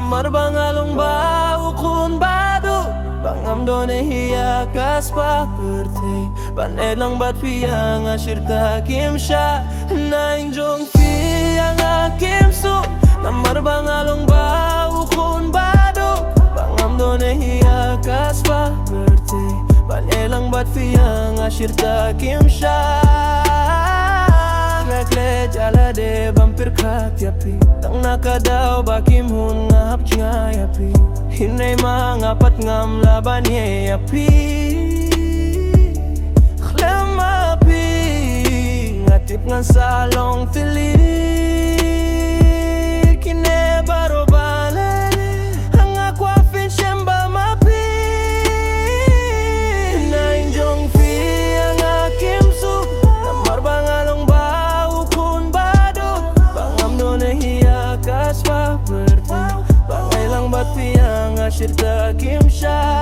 Namar bangalong bau kun badu Bangam done hiya kas paperti Panelang bat fiyang asyirta kimsha Naing jong fiyang akim su Namar bangalong bau kun badu Bangam done hiya kas paperti Panelang bat fiyang asyirta kimsha Rekle jala de bampir kat yapi Tang nakadaw bakim hun ngahap ngayapi Hinay mangapat ngam laban yapi Khlem api Ngatip ngan salong tilir Kine baro balale Ang aqua fin shemba mapi Naing jong fi ang akim su Namar bangalong kaspa berti Pangailang bat fiyang asyirta kimsha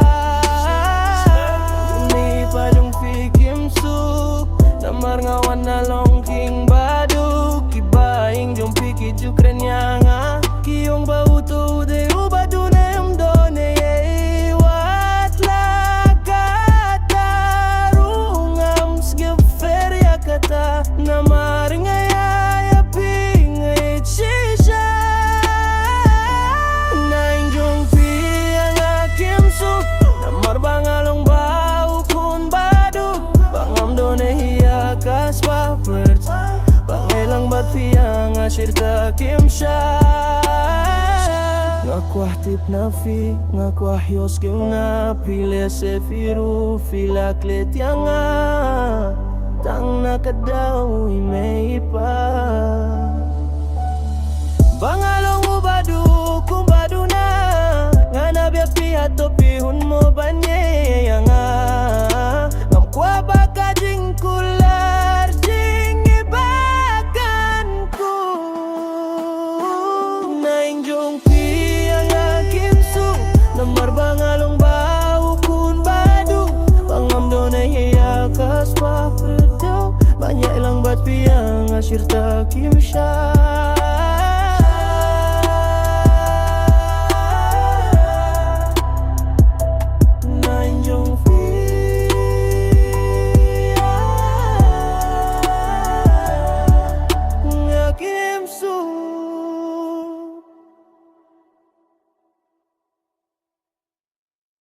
Ni pajong fi kimsuk Namar ngawan na longking baduk Kibaing jong fi kijuk renyanga Kiyong bauto de ubadu na yung done Wat lakata Rungam sige feria kata Namar ngayaya pingay shisha Namar bangalong bau kun badu Bangam done hiya kas papert Pangailang bat fiyang asyirta kimsha Ngakwah tip na fi Ngakwah yos kiw na Pile se firu Fila klet yang Tang nakadaw imei pa Bangalong ubadu kun badu na Ngana pihat topi hun mo banye yang ngam kwa baka jing kular jing ibakan ku Naing jong pi yang akim su Namar bangalong bau kun badu Bangam done hiya kas papredo Banyak lang bat pi yang asyirta kimsha